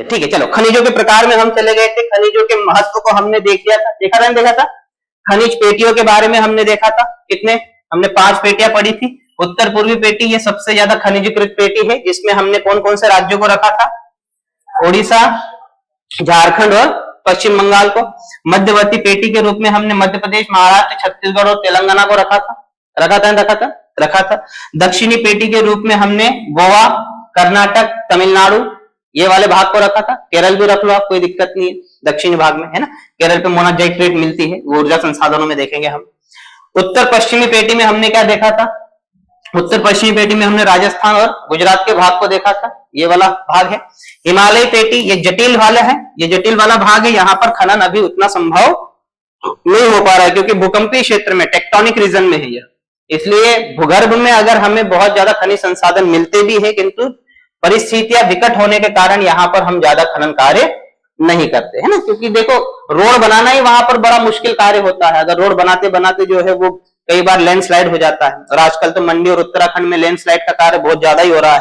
ठीक है, चलो खनिजों के प्रकार में हम चले गए थे, खनिजों के महत्व को हमने देख लिया था, देखा था। खनिज पेटियों के बारे में हमने देखा था, कितने हमने 5 पेटियां पढ़ी थी। उत्तर पूर्वी पेटी ये सबसे ज्यादा खनिजीकृत पेटी है, जिसमें हमने कौन कौन से राज्यों को रखा था, ओडिशा, झारखंड और पश्चिम बंगाल को। मध्यवर्ती पेटी के रूप में हमने मध्य प्रदेश, महाराष्ट्र, छत्तीसगढ़ और तेलंगाना को रखा था। दक्षिणी पेटी के रूप में हमने गोवा, कर्नाटक, तमिलनाडु ये वाले भाग को रखा था। केरल भी रख लो आप, कोई दिक्कत नहीं है, दक्षिणी भाग में है ना। केरल पे मोनाजाइट मिलती है, ऊर्जा संसाधनों में देखेंगे हम। उत्तर पश्चिमी पेटी में हमने क्या देखा था, उत्तर पश्चिमी पेटी में हमने राजस्थान और गुजरात के भाग को देखा था, ये वाला भाग है। हिमालय पेटी ये जटिल वाला है, ये जटिल वाला भाग है, यहाँ पर खनन अभी उतना संभव नहीं हो पा रहा है, क्योंकि भूकंपीय क्षेत्र में, टेक्टोनिक रीजन में है यह, इसलिए भूगर्भ में अगर हमें बहुत ज्यादा खनिज संसाधन मिलते भी है, किंतु परिस्थितियां विकट होने के कारण यहाँ पर हम ज्यादा खनन कार्य नहीं करते है ना। क्योंकि देखो रोड बनाना ही वहां पर बड़ा मुश्किल कार्य होता है, अगर रोड बनाते बनाते जो है वो कई बार लैंडस्लाइड हो जाता है, और आजकल तो मंडी और उत्तराखंड में लैंडस्लाइड का कार्य बहुत ज्यादा ही हो रहा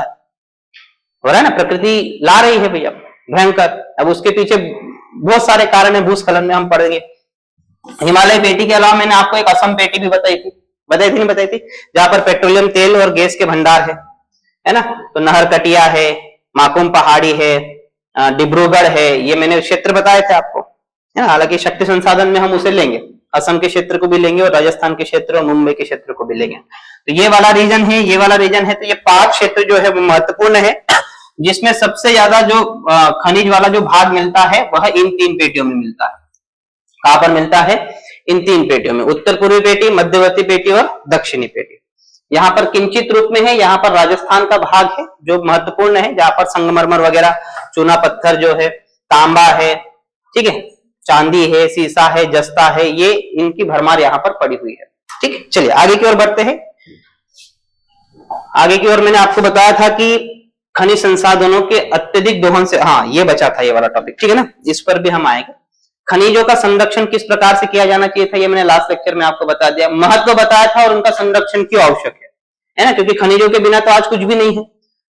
है ना, प्रकृति ला रही है भैया भयंकर। अब उसके पीछे बहुत सारे कारण है, भूस्खलन में हम पढ़ेंगे। हिमालय पेटी के अलावा मैंने आपको एक असम पेटी भी बताई थी, जहां पर पेट्रोलियम तेल और गैस के भंडार है ना। तो नहरकटिया है, माकुम पहाड़ी है, डिब्रूगढ़ है, ये मैंने क्षेत्र बताए थे आपको है ना। हालांकि शक्ति संसाधन में हम उसे लेंगे, असम के क्षेत्र को भी लेंगे और राजस्थान के क्षेत्र और मुंबई के क्षेत्र को भी लेंगे। तो ये वाला रीजन है, तो ये 5 क्षेत्र जो है वो महत्वपूर्ण है, जिसमें सबसे ज्यादा जो खनिज वाला जो भाग मिलता है वह इन 3 पेटियों में मिलता है। कहां पर मिलता है, इन 3 पेटियों में, उत्तर पूर्वी पेटी, मध्यवर्ती पेटी और दक्षिणी पेटी। यहाँ पर किंचित रूप में है, यहाँ पर राजस्थान का भाग है जो महत्वपूर्ण है, जहां पर संगमरमर वगैरह, चूना पत्थर जो है, तांबा है, ठीक है, चांदी है, सीसा है, जस्ता है, ये इनकी भरमार यहाँ पर पड़ी हुई है। ठीक है, चलिए आगे की ओर बढ़ते हैं। आगे की ओर मैंने आपको बताया था कि खनिज संसाधनों के अत्यधिक दोहन से, हाँ ये बचा था ये वाला टॉपिक, ठीक है ना, इस पर भी हम आएंगे। खनिजों का संरक्षण किस प्रकार से किया जाना चाहिए था, ये मैंने लास्ट लेक्चर में आपको बता दिया, महत्व बताया था और उनका संरक्षण क्यों आवश्यक है ना। क्योंकि खनिजों के बिना तो आज कुछ भी नहीं है,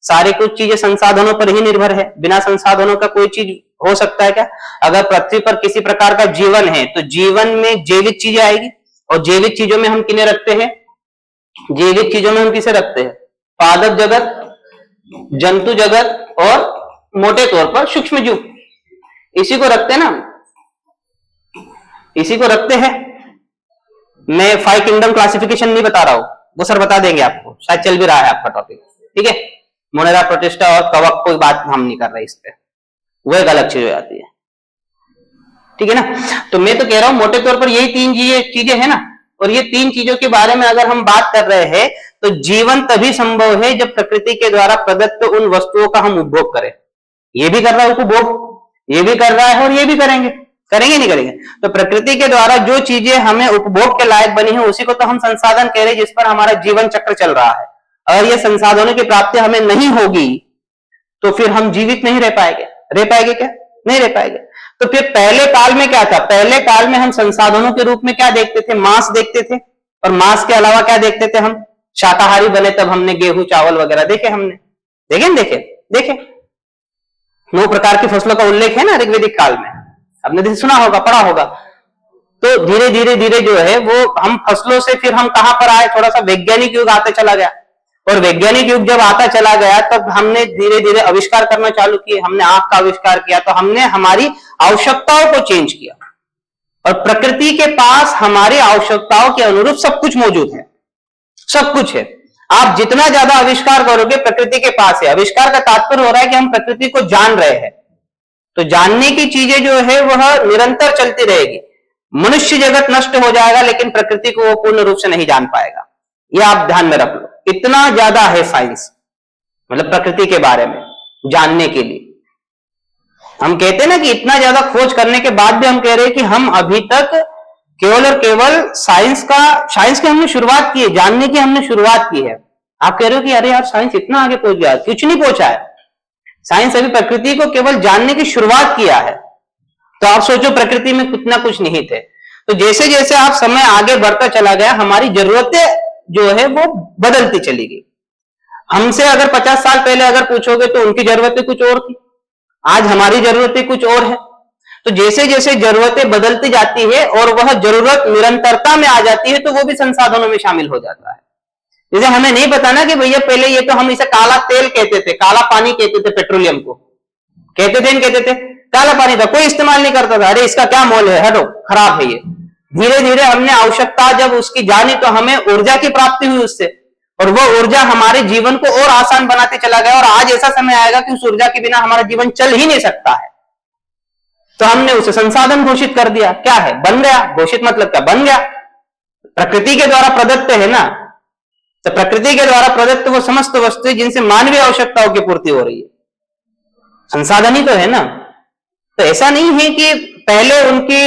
सारी कुछ चीजें संसाधनों पर ही निर्भर है, बिना संसाधनों का कोई चीज हो सकता है क्या। अगर पृथ्वी पर किसी प्रकार का जीवन है तो जीवन में जैविक चीजें आएगी, और जैविक चीजों में हम किन्हें रखते हैं, जैविक चीजों में हम किसे रखते हैं, पादप जगत, जंतु जगत और मोटे तौर पर सूक्ष्म जीव, इसी को रखते हैं ना, इसी को रखते हैं। मैं 5 किंगडम क्लासिफिकेशन नहीं बता रहा हूं, वो सर बता देंगे आपको, शायद चल भी रहा है आपका टॉपिक, ठीक है। मोनेरा, प्रोटिस्टा और कवक कोई बात हम नहीं कर रहे इस पे, वो एक अलग चीज हो जाती है, ठीक है ना। तो मैं तो कह रहा हूं मोटे तौर पर यही 3 चीजें है ना, और ये 3 चीजों के बारे में अगर हम बात कर रहे हैं तो जीवन तभी संभव है जब प्रकृति के द्वारा प्रदत्त उन वस्तुओं का हम उपभोग करें। ये भी कर रहा है उपभोग, ये भी कर रहा है और ये भी करेंगे नहीं करेंगे। तो प्रकृति के द्वारा जो चीजें हमें उपभोग के लायक बनी है उसी को तो हम संसाधन कह रहे हैं, जिस पर हमारा जीवन चक्र चल रहा है। अगर ये संसाधनों की प्राप्ति हमें नहीं होगी तो फिर हम जीवित नहीं रह पाएंगे क्या, नहीं रह पाएंगे। तो फिर पहले काल में क्या था, पहले काल में हम संसाधनों के रूप में क्या देखते थे, मांस देखते थे, और मांस के अलावा क्या देखते थे, हम शाकाहारी बने तब हमने गेहूं चावल वगैरह देखे, हमने देखे 9 प्रकार की फसलों का उल्लेख है ना ऋग्वेदिक काल में, आपने सुना होगा, पढ़ा होगा। तो धीरे धीरे जो है वो हम फसलों से फिर हम कहां पर आए, थोड़ा सा वैज्ञानिक युग आते चला गया, और वैज्ञानिक युग जब आता चला गया तब हमने धीरे धीरे आविष्कार करना चालू किए, हमने आंख का आविष्कार किया, तो हमने हमारी आवश्यकताओं को चेंज किया, और प्रकृति के पास हमारी आवश्यकताओं के अनुरूप सब कुछ मौजूद है, सब कुछ है। आप जितना ज्यादा आविष्कार करोगे प्रकृति के पास है। आविष्कार का तात्पर्य हो रहा है कि हम प्रकृति को जान रहे हैं, तो जानने की चीजें जो है वह निरंतर चलती रहेगी। मनुष्य जगत नष्ट हो जाएगा लेकिन प्रकृति को वो पूर्ण रूप से नहीं जान पाएगा, यह आप ध्यान में रख लो। इतना ज्यादा है साइंस, मतलब प्रकृति के बारे में जानने के लिए। हम कहते हैं ना कि इतना ज्यादा खोज करने के बाद भी हम कह रहे हैं कि हम अभी तक केवल और केवल साइंस की हमने शुरुआत की है, जानने की हमने शुरुआत की है। आप कह रहे हो कि अरे यार साइंस इतना आगे पहुंच गया, कुछ नहीं पहुंचा है। साइंस अभी प्रकृति को केवल जानने की शुरुआत किया है। तो आप सोचो प्रकृति में कितना कुछ नहीं थे। तो जैसे जैसे आप समय आगे बढ़ता चला गया, हमारी जरूरतें जो है वो बदलती चली गई। हमसे अगर 50 साल पहले अगर पूछोगे तो उनकी जरूरतें कुछ और थी, आज हमारी जरूरतें कुछ और है। तो जैसे जैसे जरूरतें बदलती जाती है और वह जरूरत निरंतरता में आ जाती है, तो वो भी संसाधनों में शामिल हो जाता है। जैसे हमें नहीं पता ना कि भैया पहले ये तो हम इसे काला तेल कहते थे, काला पानी कहते थे, पेट्रोलियम को कहते थे, कहते थे काला पानी था, कोई इस्तेमाल नहीं करता था, अरे इसका क्या मोल है, हटो खराब है ये। धीरे धीरे हमने आवश्यकता जब उसकी जानी तो हमें ऊर्जा की प्राप्ति हुई उससे, और वह ऊर्जा हमारे जीवन को और आसान बनाते चला गया। और आज ऐसा समय आएगा कि उस ऊर्जा के बिना हमारा जीवन चल ही नहीं सकता है। तो हमने उसे संसाधन घोषित कर दिया, क्या है, बन गया। घोषित मतलब क्या, बन गया। प्रकृति के द्वारा प्रदत्त है ना, तो प्रकृति के द्वारा प्रदत्त वो समस्त वस्तुएं जिनसे मानवीय आवश्यकताओं की पूर्ति हो रही है, संसाधन ही तो है ना। तो ऐसा नहीं है कि पहले उनकी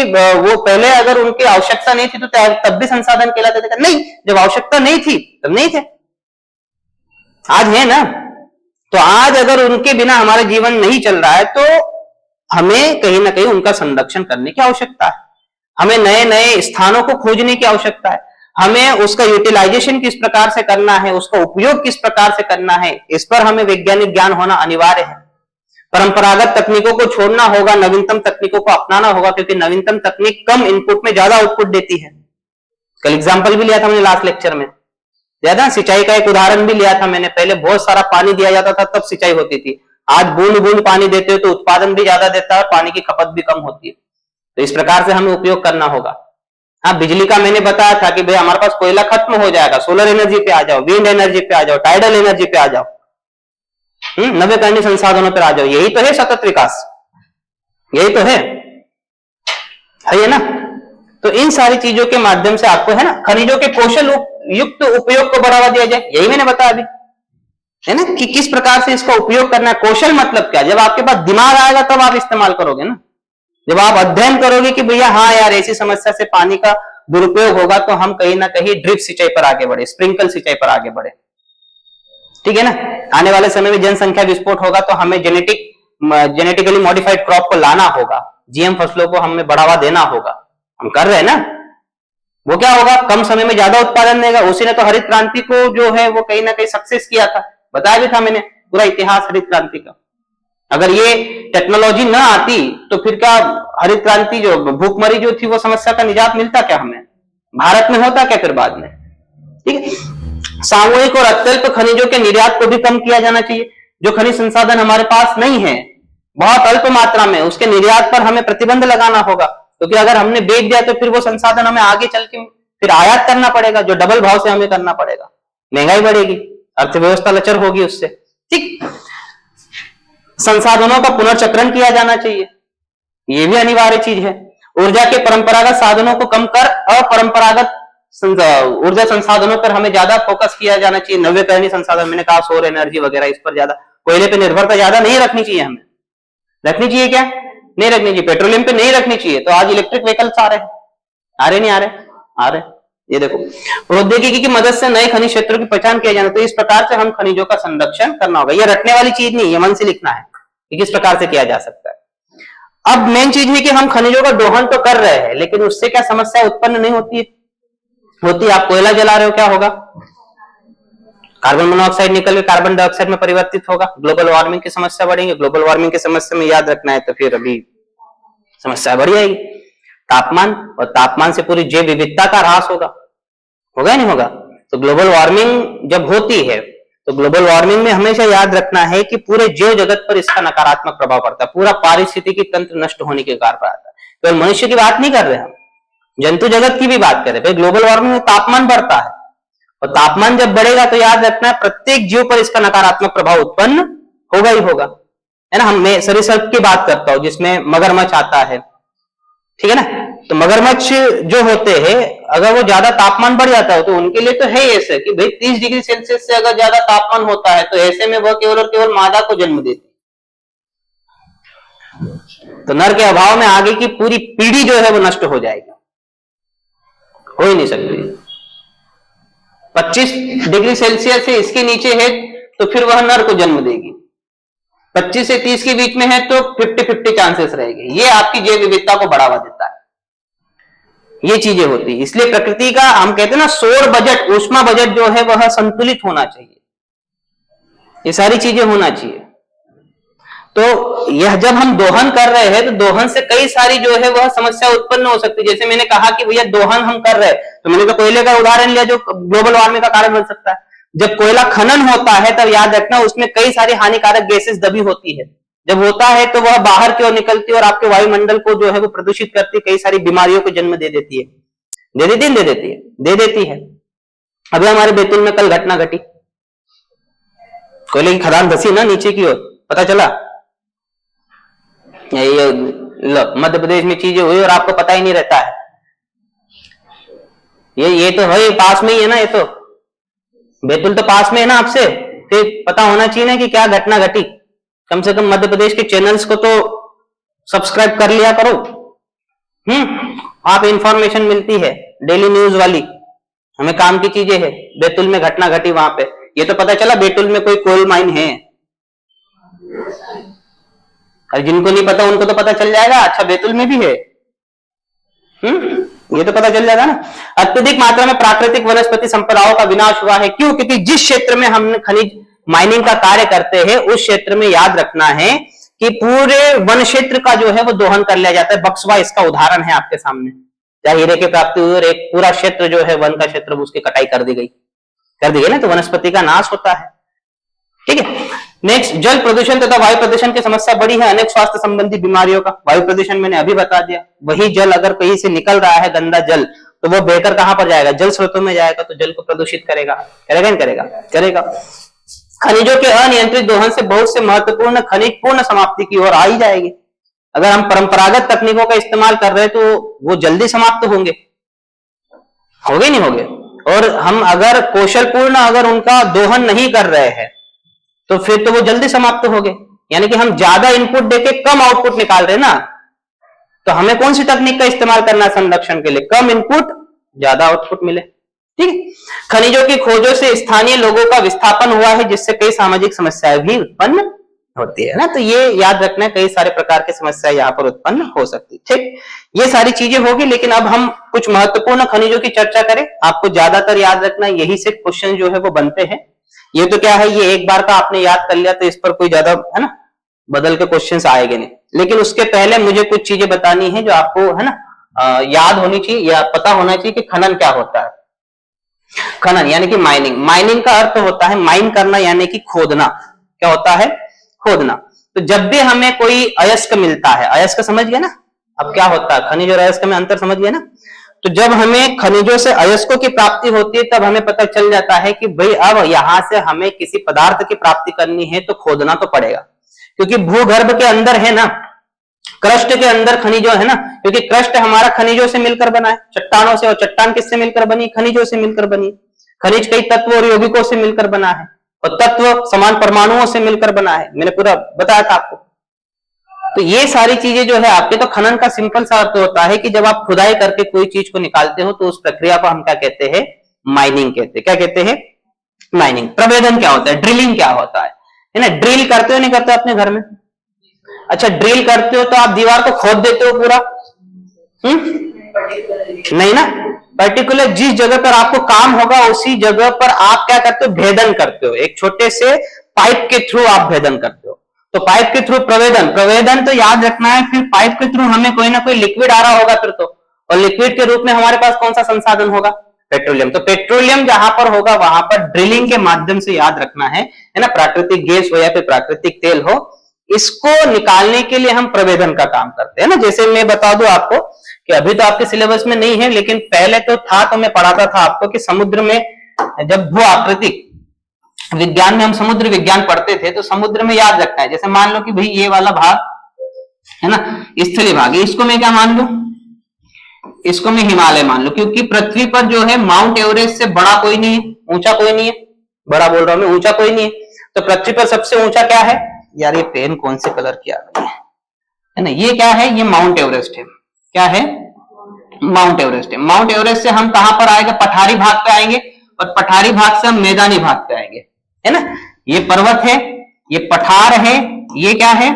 वो पहले अगर उनकी आवश्यकता नहीं थी तो तब भी संसाधन कहलाते थे, नहीं, जब आवश्यकता नहीं थी तब नहीं थे, आज है ना। तो आज अगर उनके बिना हमारा जीवन नहीं चल रहा है तो हमें कहीं ना कहीं उनका संरक्षण करने की आवश्यकता है। हमें नए नए स्थानों को खोजने की आवश्यकता है। हमें उसका यूटिलाइजेशन किस प्रकार से करना है, उसका उपयोग किस प्रकार से करना है, इस पर हमें वैज्ञानिक ज्ञान होना अनिवार्य है। परंपरागत तकनीकों को छोड़ना होगा, नवीनतम तकनीकों को अपनाना होगा, क्योंकि नवीनतम तकनीक कम इनपुट में ज्यादा आउटपुट देती है। कल एग्जाम्पल भी लिया था मैंने लास्ट लेक्चर में, ज्यादा सिंचाई का एक उदाहरण भी लिया था मैंने। पहले बहुत सारा पानी दिया जाता था तब सिंचाई होती थी, आज बूंद बूंद पानी देते हो तो उत्पादन भी ज्यादा देता है और पानी की खपत भी कम होती है। तो इस प्रकार से हमें उपयोग करना होगा। हाँ, बिजली का मैंने बताया था कि भाई हमारे पास कोयला खत्म हो जाएगा, सोलर एनर्जी पे आ जाओ, विंड एनर्जी पे आ जाओ, टाइडल एनर्जी पे आ जाओ, नवीकरणीय संसाधनों पर आ जाओ। यही तो है सतत विकास, यही तो है ना। तो इन सारी चीजों के माध्यम से आपको है ना खनिजों के कौशल युक्त उपयोग को बढ़ावा दिया जाए, यही मैंने बताया अभी, है ना, कि किस प्रकार से इसका उपयोग करना है। कौशल मतलब क्या, जब आपके पास दिमाग आएगा तब आप इस्तेमाल करोगे ना। जब आप अध्ययन करोगे कि भैया हाँ यार ऐसी समस्या से पानी का दुरुपयोग होगा, तो हम कहीं ना कहीं ड्रिप सिंचाई पर आगे बढ़े, स्प्रिंकल सिंचाई पर आगे बढ़े, ठीक है ना। आने वाले समय में जनसंख्या विस्फोट होगा तो हमें जेनेटिकली मॉडिफाइड क्रॉप को लाना होगा, जीएम फसलों को हमें बढ़ावा देना होगा, हम कर रहे हैं ना। वो क्या होगा, कम समय में ज्यादा उत्पादन देगा। उसी ने तो हरित क्रांति को जो है वो कहीं ना कहीं सक्सेस किया था, बताया भी था मैंने पूरा इतिहास हरित क्रांति का। अगर ये टेक्नोलॉजी ना आती तो फिर क्या हरित क्रांति जो भूखमरी जो थी वो समस्या का निजात मिलता क्या, हमें भारत में होता क्या फिर बाद में, ठीक है। सामूहिक और अत्यल्प खनिजों के निर्यात को भी कम किया जाना चाहिए। जो खनिज संसाधन हमारे पास नहीं है, बहुत अल्प मात्रा में, उसके निर्यात पर हमें प्रतिबंध लगाना होगा, क्योंकि अगर हमने बेच दिया तो फिर वो संसाधन हमें आगे चल के फिर आयात करना पड़ेगा, जो डबल भाव से हमें करना पड़ेगा, महंगाई बढ़ेगी, अर्थव्यवस्था लचर होगी उससे, ठीक। संसाधनों का पुनर्चक्रण किया जाना चाहिए, ये भी अनिवार्य चीज है। ऊर्जा के परंपरागत साधनों को कम कर अपरंपरागत ऊर्जा संसाधनों पर हमें ज्यादा फोकस किया जाना चाहिए। नवीकरणीय संसाधन, मैंने कहा सौर एनर्जी वगैरह, इस पर ज्यादा, कोयले पे निर्भरता ज्यादा नहीं रखनी चाहिए हमें। रखनी चाहिए क्या, नहीं रखनी चाहिए। पेट्रोलियम पे नहीं रखनी चाहिए। तो आज इलेक्ट्रिक व्हीकल्स आ रहे हैं, आ रहे नहीं आ रहे, आ रहे। ये देखो, प्रौद्योगिकी की मदद से नए खनिज क्षेत्रों की पहचान किया जाना। तो इस प्रकार से हम खनिजों का संरक्षण करना होगा। ये रटने वाली चीज नहीं, ये मन से लिखना है कि किस प्रकार से किया जा सकता है। अब मेन चीज है कि हम खनिजों का दोहन तो कर रहे हैं, लेकिन उससे क्या समस्या उत्पन्न नहीं होती है, होती। आप कोयला जला रहे हो, क्या होगा, कार्बन मोनोऑक्साइड निकल के कार्बन डाइऑक्साइड में परिवर्तित होगा, ग्लोबल वार्मिंग की समस्या बढ़ेगी। ग्लोबल वार्मिंग की समस्या में याद रखना है तो फिर अभी समस्या बढ़ जाएगी। तापमान, और तापमान से पूरी जैव विविधता का ह्रास होगा, होगा नहीं होगा। तो ग्लोबल वार्मिंग जब होती है तो ग्लोबल वार्मिंग में हमेशा याद रखना है कि पूरे जीव जगत पर इसका नकारात्मक प्रभाव पड़ता है, पूरा पारिस्थितिकी तंत्र नष्ट होने के कारण आता है। तो मनुष्य की बात नहीं कर रहे हम, जंतु जगत की भी बात करें। भाई ग्लोबल वार्मिंग में तापमान बढ़ता है, और तापमान जब बढ़ेगा तो याद रखना है प्रत्येक जीव पर इसका नकारात्मक प्रभाव उत्पन्न होगा ही होगा, है ना। मैं सरीसृप की बात करता हूं जिसमें मगरमच्छ आता है, ठीक है ना। तो मगरमच्छ जो होते हैं, अगर वो ज्यादा तापमान बढ़ जाता है तो उनके लिए तो है ऐसे कि भाई 30 डिग्री सेल्सियस से अगर ज्यादा तापमान होता है तो ऐसे में वह केवल और केवल मादा को जन्म देती। तो नर के अभाव में आगे की पूरी पीढ़ी जो है वो नष्ट हो जाएगी, हो ही नहीं सकती। 25 डिग्री सेल्सियस से इसके नीचे है तो फिर वह नर को जन्म देगी। 25 से 30 के बीच में है तो 50-50 चांसेस रहेंगे। ये आपकी जैव विविधता को बढ़ावा देता है, ये चीजें होती है। इसलिए प्रकृति का हम कहते हैं ना सौर बजट, ऊष्मा बजट जो है वह संतुलित होना चाहिए, ये सारी चीजें होना चाहिए। तो यह जब हम दोहन कर रहे हैं तो दोहन से कई सारी जो है वह समस्या उत्पन्न हो सकती है। जैसे मैंने कहा कि भैया दोहन हम कर रहे हैं, तो मैंने तो कोयले का उदाहरण लिया जो ग्लोबल वार्मिंग का कारण बन सकता है। जब कोयला खनन होता है तब याद रखना उसमें कई सारी हानिकारक गैसेस दबी होती है। जब होता है तो वह बाहर की ओर निकलती है और आपके वायुमंडल को जो है वो प्रदूषित करती है, कई सारी बीमारियों को जन्म दे देती है। दे देती है। अभी हमारे बैतूल में कल घटना घटी, कोयले की खदान धसी ना नीचे की ओर, पता चला ये मध्य प्रदेश में चीजें हुई और आपको पता ही नहीं रहता है। ये तो है पास में ही है ना, ये तो बैतूल तो पास में है ना आपसे, फिर पता होना चाहिए ना कि क्या घटना घटी। कम से कम मध्य प्रदेश के चैनल्स को तो सब्सक्राइब कर लिया करो। आप इंफॉर्मेशन मिलती है डेली न्यूज वाली, हमें काम की चीजें है। बैतूल में घटना घटी वहां पे, ये तो पता चला बैतूल में कोई कोल माइन है। और जिनको नहीं पता उनको तो पता चल जाएगा, अच्छा बैतूल में भी है। ये तो पता चल जाएगा ना। अत्यधिक मात्रा में प्राकृतिक वनस्पति संपदाओं का विनाश हुआ है। क्यों? क्योंकि जिस क्षेत्र में हम खनिज माइनिंग का कार्य करते हैं उस क्षेत्र में याद रखना है कि पूरे वन क्षेत्र का जो है वो दोहन कर लिया जाता है। बक्सवा इसका उदाहरण है आपके सामने, जहां हीरे की प्राप्ति हुई और एक पूरा क्षेत्र जो है वन का क्षेत्र उसकी कटाई कर दी गई ना, तो वनस्पति का नाश होता है। ठीक है। नेक्स्ट, जल प्रदूषण तथा वायु प्रदूषण की समस्या बड़ी है। अनेक स्वास्थ्य संबंधी बीमारियों का वायु प्रदूषण मैंने अभी बता दिया। वही जल अगर कहीं से निकल रहा है गंदा जल, तो वो बहकर कहां पर जाएगा? जल स्रोतों में जाएगा, तो जल को प्रदूषित करेगा। करेगा। खनिजों के अनियंत्रित दोहन से बहुत से महत्वपूर्ण खनिज पूर्ण समाप्ति की ओर आ ही जाएगी। अगर हम परंपरागत तकनीकों का इस्तेमाल कर रहे हैं तो वो जल्दी समाप्त होंगे नहीं होंगे। और हम अगर कौशलपूर्ण अगर उनका दोहन नहीं कर रहे हैं तो फिर तो वो जल्दी समाप्त हो गए। यानी कि हम ज्यादा इनपुट देके कम आउटपुट निकाल रहे हैं ना, तो हमें कौन सी तकनीक का इस्तेमाल करना है संरक्षण के लिए? कम इनपुट ज्यादा आउटपुट मिले। ठीक है। खनिजों की खोजों से स्थानीय लोगों का विस्थापन हुआ है, जिससे कई सामाजिक समस्याएं भी उत्पन्न होती है ना। तो ये याद रखना है, कई सारे प्रकार की समस्या यहाँ पर उत्पन्न हो सकती है। ठीक, ये सारी चीजें होगी। लेकिन अब हम कुछ महत्वपूर्ण खनिजों की चर्चा करें। आपको ज्यादातर याद रखना, यही से क्वेश्चन जो है वो बनते हैं। ये तो क्या है, ये एक बार का आपने याद कर लिया तो इस पर कोई ज्यादा है ना बदल के क्वेश्चंस आएंगे नहीं। लेकिन उसके पहले मुझे कुछ चीजें बतानी है जो आपको है ना याद होनी चाहिए या पता होना चाहिए कि खनन क्या होता है। खनन यानी कि माइनिंग का अर्थ होता है माइन करना, यानी कि खोदना। क्या होता है? खोदना। तो जब भी हमें कोई अयस्क मिलता है, अयस्क समझ गए ना अब क्या होता है, खनिज और अयस्क में अंतर समझ गए ना। तो जब हमें खनिजों से अयस्कों की प्राप्ति होती है तब हमें पता चल जाता है कि भाई अब यहां से हमें किसी पदार्थ की प्राप्ति करनी है तो खोदना तो पड़ेगा, क्योंकि भूगर्भ के अंदर है ना, क्रस्ट के अंदर खनिजों है ना, क्योंकि क्रस्ट हमारा खनिजों से मिलकर बना है, चट्टानों से। और चट्टान किससे मिलकर बनी? खनिजों से मिलकर बनी। खनिज कई तत्व और यौगिकों से मिलकर बना है और तत्व समान परमाणुओं से मिलकर बना है। मैंने पूरा बताया था आपको। तो ये सारी चीजें जो है आपके, तो खनन का सिंपल सा अर्थ होता है कि जब आप खुदाई करके कोई चीज को निकालते हो तो उस प्रक्रिया को हम क्या कहते हैं? माइनिंग कहते हैं। क्या कहते हैं? माइनिंग। प्रवेदन क्या होता है? ड्रिलिंग क्या होता है ना? ड्रिल करते हो नहीं करते अपने घर में? अच्छा, ड्रिल करते हो तो आप दीवार को खोद देते हो पूरा? नहीं ना, पर्टिकुलर जिस जगह पर आपको काम होगा उसी जगह पर आप क्या करते हो? भेदन करते हो। एक छोटे से पाइप के थ्रू आप भेदन करते हो। तो पाइप के थ्रू प्रवेदन तो याद रखना है। फिर पाइप के थ्रू हमें कोई ना कोई लिक्विड आ रहा होगा फिर तो, और लिक्विड के रूप में हमारे पास कौन सा संसाधन होगा? पेट्रोलियम। तो पेट्रोलियम जहां पर होगा वहां पर ड्रिलिंग के माध्यम से याद रखना है ना, प्राकृतिक गैस हो या फिर प्राकृतिक तेल हो, इसको निकालने के लिए हम प्रवेदन का काम करते हैं ना। जैसे मैं बता दूं आपको कि अभी तो आपके सिलेबस में नहीं है, लेकिन पहले तो था, तो मैं पढ़ाता था आपको कि समुद्र में जब भू आकृतिक विज्ञान में हम समुद्र विज्ञान पढ़ते थे तो समुद्र में याद रखना है। जैसे मान लो कि भाई ये वाला भाग है ना स्थलीय भाग, इसको मैं क्या मान लू? इसको मैं हिमालय मान लू, क्योंकि पृथ्वी पर जो है माउंट एवरेस्ट से बड़ा कोई नहीं है, ऊंचा कोई नहीं है। बड़ा बोल रहा हूं मैं, ऊंचा कोई नहीं है। तो पृथ्वी पर सबसे ऊंचा क्या है? यार ये पेन कौन से कलर किया है ना, ये क्या है? ये माउंट एवरेस्ट है। क्या है? माउंट एवरेस्ट है। माउंट एवरेस्ट से हम कहां पर आएंगे? पठारी भाग पे आएंगे, और पठारी भाग से हम मैदानी भाग पे आएंगे, है ना। ये पर्वत है, ये पठार है, ये क्या है?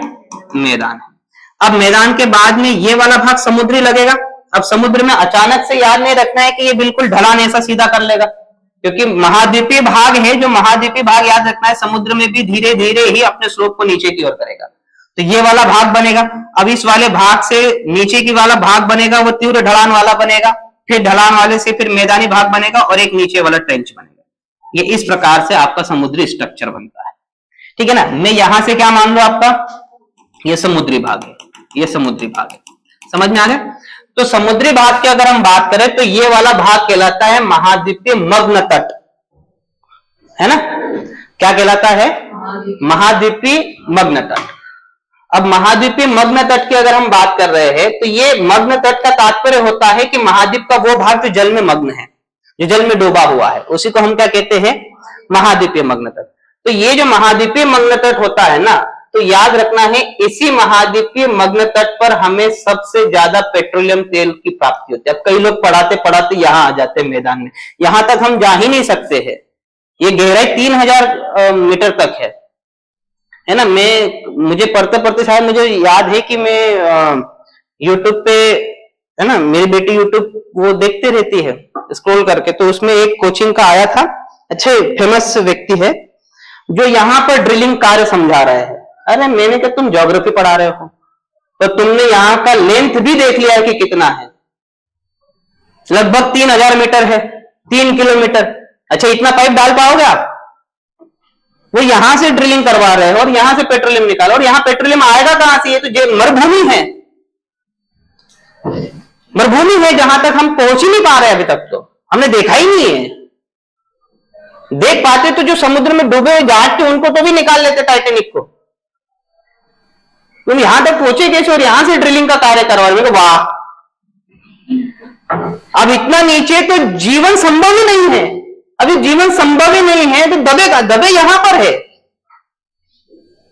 मैदान है। अब मैदान के बाद में ये वाला भाग समुद्री लगेगा। अब समुद्र में अचानक से याद नहीं रखना है कि ये बिल्कुल ढलान ऐसा सीधा कर लेगा, क्योंकि महाद्वीपीय भाग है। जो महाद्वीपीय भाग याद रखना है, समुद्र में भी धीरे धीरे ही अपने स्लोप को नीचे की ओर करेगा। तो ये वाला भाग बनेगा। अब इस वाले भाग से नीचे की वाला भाग बनेगा, वो तीव्र ढलान वाला बनेगा, फिर ढलान वाले से फिर मैदानी भाग बनेगा और एक नीचे वाला ट्रेंच बनेगा। ये इस प्रकार से आपका समुद्री स्ट्रक्चर बनता है, ठीक है ना। मैं यहां से क्या मान लो, आपका ये समुद्री भाग है, ये समुद्री भाग है, समझ में आ गया। तो समुद्री भाग की अगर हम बात करें तो ये वाला भाग कहलाता है महाद्वीपीय मग्न तट, है ना। क्या कहलाता है? महाद्वीपीय मग्न तट। अब महाद्वीपीय मग्न तट की अगर हम बात कर रहे हैं तो ये मग्न तट का तात्पर्य होता है कि महाद्वीप का वो भाग जो जल में मग्न है, जो जल में डूबा हुआ है, उसी को हम क्या कहते हैं? महाद्वीपीय मग्न तट। तो ये जो महाद्वीपीय मग्न तट होता है ना, तो याद रखना है इसी महाद्वीपीय मग्न तट पर हमें सबसे ज्यादा पेट्रोलियम तेल की प्राप्ति होती है। अब कई लोग पढ़ाते पढ़ाते यहां आ जाते हैं मैदान में, यहां तक हम जा ही नहीं सकते हैं, ये गहराई 3000 मीटर तक है ना। मुझे पढ़ते पढ़ते शायद मुझे याद है कि मैं यूट्यूब पे, है ना, मेरी बेटी यूट्यूब वो देखते रहती है स्क्रॉल करके, तो उसमें एक कोचिंग का आया था, अच्छे फेमस व्यक्ति है जो यहाँ पर ड्रिलिंग कार्य समझा रहे हैं। अरे मैंने कहा तुम ज्योग्राफी पढ़ा रहे हो तो तुमने यहाँ का लेंथ भी देख लिया है कि कितना है, लगभग 3000 मीटर है, 3 किलोमीटर। अच्छा इतना पाइप डाल पाओगे आप? वो यहां से ड्रिलिंग करवा रहे हैं और यहां से पेट्रोलियम निकालो, और यहां पेट्रोलियम आएगा कहां से? ये तो मरुभूमि है, मरुभूमि है जहां तक हम पहुंच ही नहीं पा रहे अभी तक, तो हमने देखा ही नहीं है। देख पाते तो जो समुद्र में डूबे हुए जहाज थे उनको तो भी निकाल लेते, टाइटेनिक को। तुम यहां तक पहुंचे कैसे और यहां से ड्रिलिंग का कार्य करवा रहे हो? वाह, अब इतना नीचे तो जीवन संभव ही नहीं है। अभी जीवन संभव ही नहीं है तो दबेगा, दबे यहां पर है,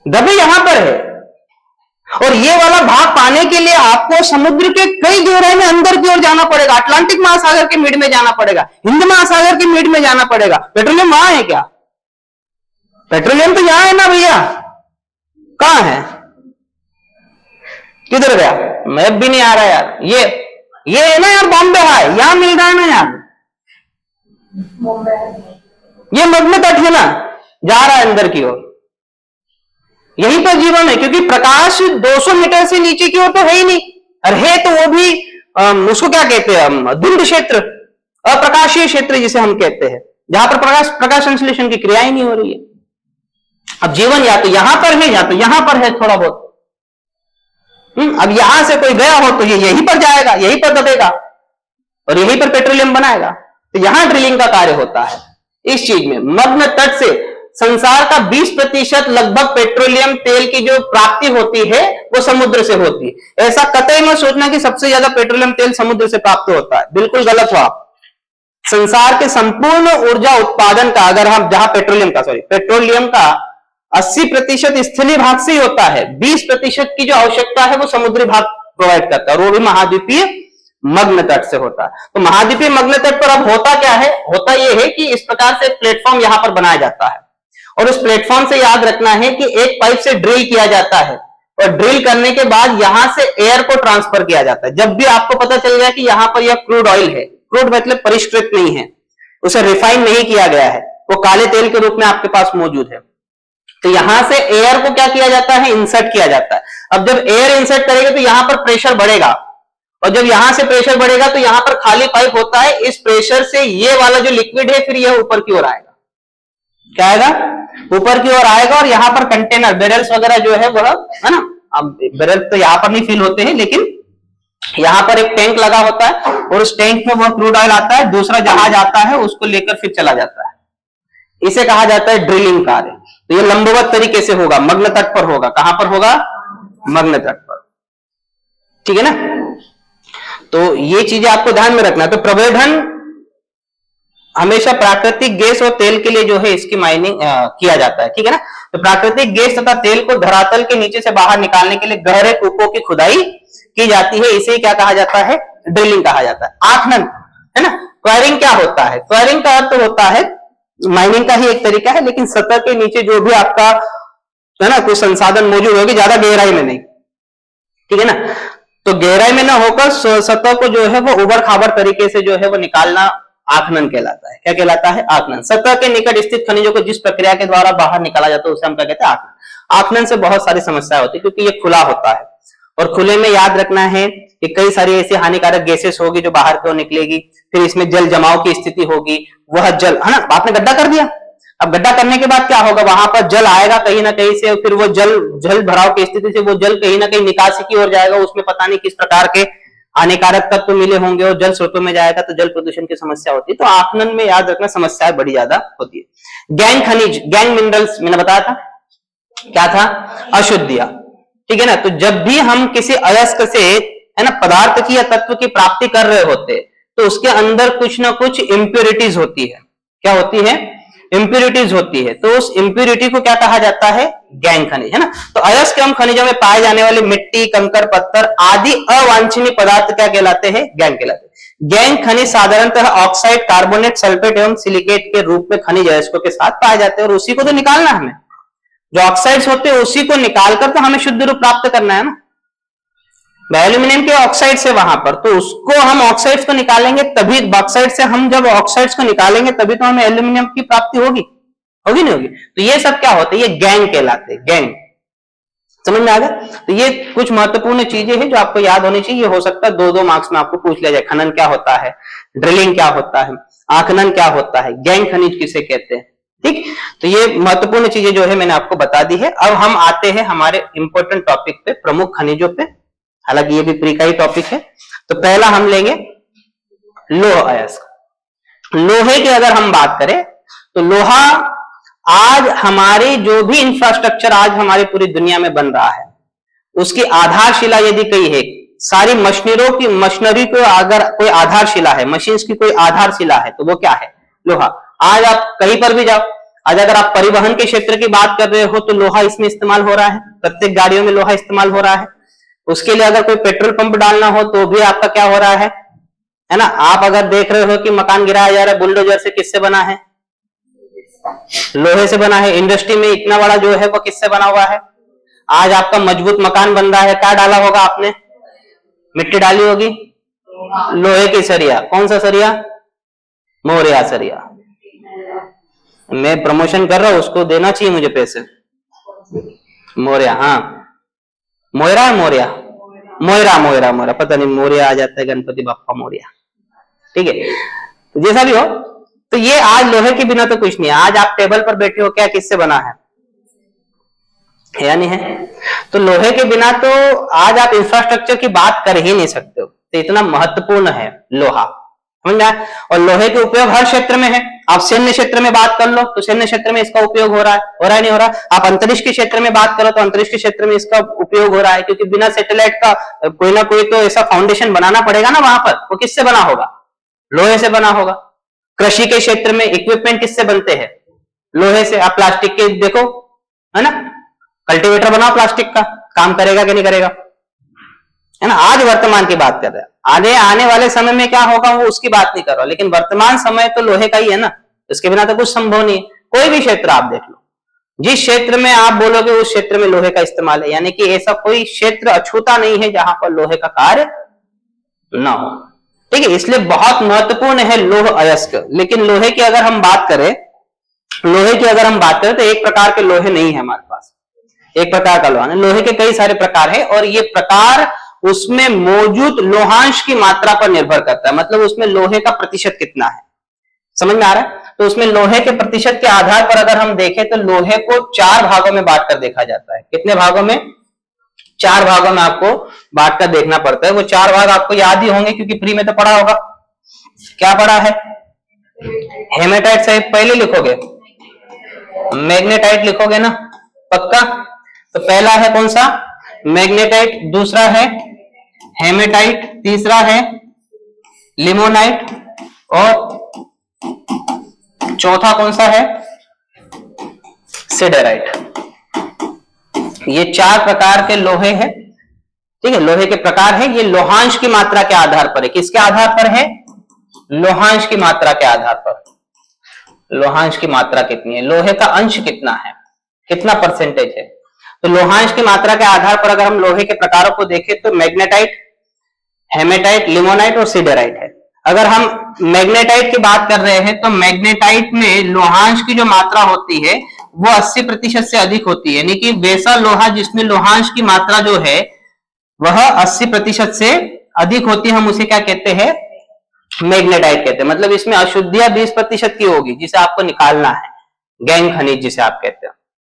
दबे यहां पर है। और ये वाला भाग पाने के लिए आपको समुद्र के कई गहराई में अंदर की ओर जाना पड़ेगा, अटलांटिक महासागर के मिड में जाना पड़ेगा, हिंद महासागर के मिड में जाना पड़ेगा। पेट्रोलियम वहां है क्या? पेट्रोलियम तो यहां है ना भैया, कहां है? किधर गया? मैप भी नहीं आ रहा यार। ये है ना यार, बॉम्बे है, यहां मिल रहा है ना यार, ये मग्न तट है ना, जा रहा है अंदर की ओर, यहीं पर जीवन है। क्योंकि प्रकाश 200 मीटर से नीचे की ओर तो है ही नहीं, और है तो वो भी उसको क्या कहते हैं हम? धुंध क्षेत्र, अप्रकाशीय क्षेत्र जिसे हम कहते हैं, जहां पर प्रकाश संश्लेषण की क्रिया ही नहीं हो रही है। अब जीवन या तो यहां पर है या तो यहां पर है थोड़ा बहुत। अब यहां से कोई गया हो तो ये यहीं पर जाएगा, यहीं पर दबेगा और यहीं पर पेट्रोलियम बनाएगा। तो यहां ड्रिलिंग का कार्य होता है इस चीज में। मग्न तट से संसार का 20% लगभग पेट्रोलियम तेल की जो प्राप्ति होती है वो समुद्र से होती है। ऐसा कतई मत सोचना कि सबसे ज्यादा पेट्रोलियम तेल समुद्र से प्राप्त होता है, बिल्कुल गलत हुआ। संसार के संपूर्ण ऊर्जा उत्पादन का, अगर हम जहां पेट्रोलियम का 80% स्थलीय भाग से ही होता है, 20% की जो आवश्यकता है वो समुद्री भाग प्रोवाइड करता है, और वो भी महाद्वीपीय मग्न तट से होता है। तो महाद्वीपीय मग्न तट पर अब होता क्या है? होता यह है कि इस प्रकार से प्लेटफॉर्म यहां पर बनाया जाता है, और उस प्लेटफॉर्म से याद रखना है कि एक पाइप से ड्रिल किया जाता है, और ड्रिल करने के बाद यहां से एयर को ट्रांसफर किया जाता है। जब भी आपको पता चल गया कि यहां पर यह क्रूड ऑयल है, क्रूड मतलब परिष्कृत नहीं है, उसे रिफाइन नहीं किया गया है, वो काले तेल के रूप में आपके पास मौजूद है, तो यहां से एयर को क्या किया जाता है? इंसर्ट किया जाता है। अब जब एयर इंसर्ट करेगा तो यहां पर प्रेशर बढ़ेगा, और जब यहां से प्रेशर बढ़ेगा तो यहां पर खाली पाइप होता है, इस प्रेशर से ये वाला जो लिक्विड है फिर यह ऊपर की ओर आएगा। क्या आएगा? ऊपर की ओर आएगा, और यहां पर कंटेनर, बैरल्स वगैरह जो है वह, है ना, अब बैरल तो यहां पर नहीं फिल होते हैं, लेकिन यहां पर एक टैंक लगा होता है, और उस टैंक में वह क्रूड ऑयल आता है, दूसरा जहाज आता है, उसको लेकर फिर चला जाता है। इसे कहा जाता है ड्रिलिंग कार्य। तो ये लंबवत तरीके से होगा, मग्न तट पर होगा। कहां पर होगा? मग्न तट पर, ठीक है ना। तो ये चीजें आपको ध्यान में रखना है। तो प्रवर्धन हमेशा प्राकृतिक गैस और तेल के लिए जो है इसकी माइनिंग किया जाता है, ठीक है ना। तो प्राकृतिक गैस तथा तेल को धरातल के नीचे से बाहर निकालने के लिए गहरे कूपों की खुदाई की जाती है, इसे क्या कहा जाता है? ड्रिलिंग कहा जाता है। आखनन, है ना। क्वायरिंग क्या होता है? क्वायरिंग का अर्थ होता है माइनिंग का ही एक तरीका है, लेकिन सतह के नीचे जो भी आपका, है ना, कोई संसाधन मौजूद होगी, ज्यादा गहराई में नहीं, ठीक है ना। तो गहराई में ना होकर सतह को जो है वो उबड़ खाबड़ तरीके से जो है वो निकालना आखनन कहलाता है। क्या कहलाता है? आखनन। सतह के निकट स्थित खनिजों को जिस प्रक्रिया के द्वारा बाहर निकाला जाता है उसे हम क्या कहते हैं? आखनन। आफनन से बहुत सारी समस्या होती है क्योंकि ये खुला होता है, और खुले में याद रखना है कि कई सारी ऐसी हानिकारक गैसेस होगी जो बाहर की ओर निकलेगी, फिर इसमें जल जमाव की स्थिति होगी, वह जल है ना, आपने गड्ढा कर दिया, अब गड्ढा करने के बाद क्या होगा, वहां पर जल आएगा कहीं ना कहीं से, फिर वो जल भराव की स्थिति से वो जल कहीं ना कहीं निकासी की ओर जाएगा, उसमें पता नहीं किस प्रकार के हानिकारक तत्व मिले होंगे और जल स्रोतों में जाएगा तो जल प्रदूषण की समस्या होती है। तो आफनन में याद रखना समस्याएं बड़ी ज्यादा होती है। गैंग खनिज, गैंग मिनरल्स मैंने बताया था क्या था, अशुद्धियां, ठीक है ना। तो जब भी हम किसी अयस्क से है ना पदार्थ की या तत्व की प्राप्ति कर रहे होते तो उसके अंदर कुछ ना कुछ इंप्योरिटीज होती है। क्या होती है, इंप्योरिटीज होती है, तो उस इंप्योरिटी को क्या कहा जाता है, गैंग खनिज, है ना। तो अयस्क एवं खनिजों में पाए जाने वाले मिट्टी, कंकर, पत्थर आदि अवांछनीय पदार्थ क्या कहलाते हैं, गैंग कहलाते हैं। गैंग खनिज साधारणतः ऑक्साइड, कार्बोनेट, सल्फेट एवं सिलिकेट के रूप में खनिज अयस्कों के साथ पाए जाते हैं, और उसी को तो निकालना हमें, जो ऑक्साइड्स होते हैं उसी को निकालकर तो हमें शुद्ध रूप प्राप्त करना है ना। एल्यूमिनियम के ऑक्साइड से वहां पर, तो उसको हम ऑक्साइड्स को निकालेंगे तभी, बॉक्साइड से हम जब ऑक्साइड्स को निकालेंगे तभी तो हमें एल्यूमिनियम की प्राप्ति होगी, होगी नहीं होगी। तो ये सब क्या होते हैं, ये गैंग कहलाते हैं, गैंग, समझ में आ गया। तो ये कुछ महत्वपूर्ण चीजें हैं जो आपको याद होनी चाहिए। हो सकता है 2-2 मार्क्स में आपको पूछ लिया जाए, खनन क्या होता है, ड्रिलिंग क्या होता है, आखनन क्या होता है, गैंग खनिज किसे कहते हैं, ठीक। तो ये महत्वपूर्ण चीजें जो है मैंने आपको बता दी है। अब हम आते हैं हमारे इंपॉर्टेंट टॉपिक पे, प्रमुख खनिजों पे, हालांकि ये भी प्री का ही टॉपिक है। तो पहला हम लेंगे लोह अयस्क। लोहे की अगर हम बात करें तो लोहा आज हमारी जो भी इंफ्रास्ट्रक्चर आज हमारी पूरी दुनिया में बन रहा है उसकी आधारशिला यदि कही है, सारी मशीनरी को अगर कोई आधारशिला है, मशीन्स की कोई आधारशिला है तो वो क्या है, लोहा। आज आप कहीं पर भी जाओ, आज अगर आप परिवहन के क्षेत्र की बात कर रहे हो तो लोहा इसमें इस्तेमाल हो रहा है, प्रत्येक गाड़ियों में लोहा इस्तेमाल हो रहा है। उसके लिए अगर कोई पेट्रोल पंप डालना हो तो भी आपका क्या हो रहा है ना। आप अगर देख रहे हो कि मकान गिराया जा रहा है, बुलडोजर से, किससे बना है, लोहे से बना है। इंडस्ट्री में इतना बड़ा जो है वो किससे बना हुआ है। आज आपका मजबूत मकान बन रहा है, क्या डाला होगा आपने, मिट्टी डाली होगी, लोहे की सरिया। कौन सा सरिया, मोरिया सरिया। मैं प्रमोशन कर रहा हूं, उसको देना चाहिए मुझे पैसे। मोरिया, हाँ मोयरा है, मोरिया, मोयरा, मोयरा, मोयरा, पता नहीं, मोरिया आ जाता है, गणपति बाप्पा मोरिया, ठीक है। तो जैसा भी हो, तो ये आज लोहे के बिना तो कुछ नहीं है। आज आप टेबल पर बैठे हो, क्या किससे बना है या नहीं है। तो लोहे के बिना तो आज आप इंफ्रास्ट्रक्चर की बात कर ही नहीं सकते हो, तो इतना महत्वपूर्ण है लोहा, समझ में आया। और लोहे के उपयोग हर क्षेत्र में है। आप सैन्य क्षेत्र में बात कर लो तो सैन्य क्षेत्र में इसका उपयोग हो रहा है नहीं हो रहा। आप अंतरिक्ष के क्षेत्र में बात करो तो अंतरिक्ष के क्षेत्र में इसका उपयोग हो रहा है, क्योंकि बिना सैटेलाइट का कोई ना कोई तो ऐसा फाउंडेशन बनाना पड़ेगा ना वहां पर, वो किससे बना होगा, लोहे से बना होगा। कृषि के क्षेत्र में इक्विपमेंट किससे बनते हैं, लोहे से। आप प्लास्टिक के देखो, है ना, कल्टीवेटर बनाओ प्लास्टिक का, काम करेगा कि नहीं करेगा, है ना। आज वर्तमान की बात कर रहे हैं, आने वाले समय में क्या होगा वो उसकी बात नहीं कर रहा, लेकिन वर्तमान समय तो लोहे का ही है ना, इसके बिना तो कुछ संभव नहीं है। कोई भी क्षेत्र आप देख लो, जिस क्षेत्र में आप बोलोगे उस क्षेत्र में लोहे का इस्तेमाल है, यानी कि ऐसा कोई क्षेत्र अछूता नहीं है जहां पर लोहे का कार्य ना हो, ठीक है। इसलिए बहुत महत्वपूर्ण है लोह अयस्क। लेकिन लोहे की अगर हम बात करें, तो एक प्रकार के लोहे नहीं है हमारे पास, एक प्रकार का लोहा नहीं। लोहे के कई सारे प्रकार है, और ये प्रकार उसमें मौजूद लोहांश की मात्रा पर निर्भर करता है, मतलब उसमें लोहे का प्रतिशत कितना है, समझ में आ रहा है। तो उसमें लोहे के प्रतिशत के आधार पर अगर हम देखें तो लोहे को 4 भागों में बांटकर देखा जाता है। कितने भागों में, 4 भागों में आपको बांटकर देखना पड़ता है। वो 4 भाग आपको याद ही होंगे क्योंकि प्री में तो पढ़ा होगा। क्या पढ़ा है, हेमेटाइट साहिब पहले लिखोगे, मैग्नेटाइट लिखोगे ना पक्का। तो पहला है कौन सा, मैग्नेटाइट, दूसरा है हेमेटाइट, तीसरा है लिमोनाइट, और चौथा कौन सा है, सिडेराइट। ये 4 प्रकार के लोहे हैं, ठीक है। लोहे के प्रकार है, ये लोहांश की मात्रा के आधार पर है। किसके आधार पर है, लोहांश की मात्रा के आधार पर। लोहांश की मात्रा कितनी है, लोहे का अंश कितना है, कितना परसेंटेज है। तो लोहांश की मात्रा के आधार पर अगर हम लोहे के प्रकारों को देखें तो मैग्नेटाइट, हेमेटाइट, लिमोनाइट और सिडेराइट है। अगर हम मैग्नेटाइट की बात कर रहे हैं तो मैग्नेटाइट में लोहांश की जो मात्रा होती है वो 80% से अधिक होती है, यानी कि वैसा लोहा जिसमें लोहांश की मात्रा जो है वह 80% से अधिक होती है, हम उसे क्या कहते हैं, मैग्नेटाइट कहते हैं। मतलब इसमें अशुद्धियां 20% की होगी जिसे आपको निकालना है, गैंग खनिज जिसे आप कहते हैं।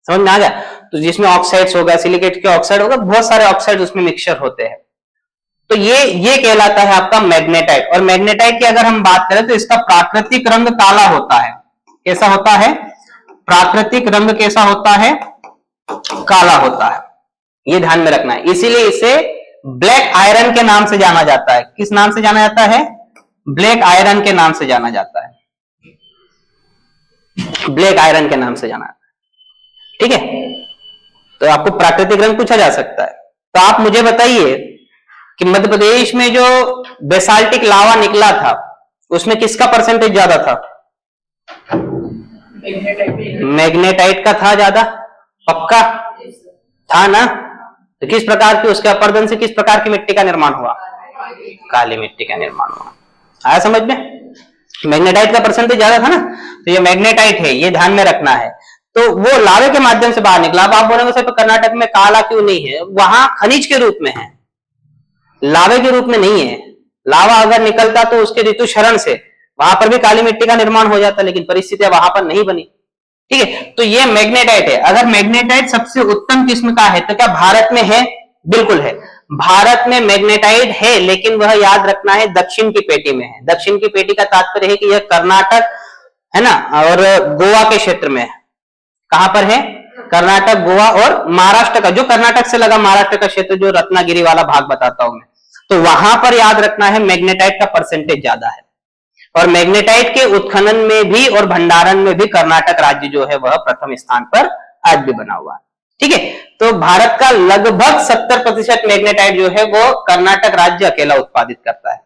समझ में आ गया? तो जिसमें ऑक्साइड्स होगा, सिलिकेट के ऑक्साइड होगा, बहुत सारे ऑक्साइड उसमें मिक्सचर होते हैं। तो ये कहलाता है आपका मैग्नेटाइट। और मैग्नेटाइट की अगर हम बात करें तो इसका प्राकृतिक रंग काला होता है। कैसा होता है? प्राकृतिक रंग कैसा होता है? काला होता है। ये ध्यान में रखना है। इसीलिए इसे ब्लैक आयरन के नाम से जाना जाता है। किस नाम से जाना जाता है? ब्लैक आयरन के नाम से जाना जाता है। ब्लैक आयरन के नाम से जाना जाता है। ठीक है, तो आपको प्राकृतिक रंग पूछा जा सकता है। तो आप मुझे बताइए कि मध्य प्रदेश में जो बेसाल्टिक लावा निकला था उसमें किसका परसेंटेज ज्यादा था? मैग्नेटाइट का था ज्यादा। पक्का था ना? तो किस प्रकार की, उसके अपर्दन से किस प्रकार की मिट्टी का निर्माण हुआ? काली मिट्टी का निर्माण हुआ। आया समझ में? मैग्नेटाइट का परसेंटेज ज्यादा था ना, तो ये मैग्नेटाइट है, ये ध्यान में रखना है। तो वो लावे के माध्यम से बाहर निकला। अब आप बोलेंगे सर कर्नाटक में काला क्यों नहीं है? वहां खनिज के रूप में है, लावे के रूप में नहीं है। लावा अगर निकलता तो उसके ऋतु क्षरण से वहां पर भी काली मिट्टी का निर्माण हो जाता, लेकिन परिस्थितियां वहां पर नहीं बनी। ठीक है, तो ये मैग्नेटाइट है। अगर मैग्नेटाइट सबसे उत्तम किस्म का है तो क्या भारत में है? बिल्कुल है, भारत में मैग्नेटाइट है, लेकिन वह याद रखना है दक्षिण की पेटी में है। दक्षिण की पेटी का तात्पर्य है कि यह कर्नाटक है ना, और गोवा के क्षेत्र में है। कहां पर है? कर्नाटक, गोवा और महाराष्ट्र का, जो कर्नाटक से लगा महाराष्ट्र का क्षेत्र, जो रत्नागिरी वाला भाग बताता हूं मैं, तो वहां पर याद रखना है मैग्नेटाइट का परसेंटेज ज्यादा है। और मैग्नेटाइट के उत्खनन में भी और भंडारण में भी कर्नाटक राज्य जो है वह प्रथम स्थान पर आज भी बना हुआ है। ठीक है, तो भारत का लगभग 70% मैग्नेटाइट जो है वो कर्नाटक राज्य अकेला उत्पादित करता है।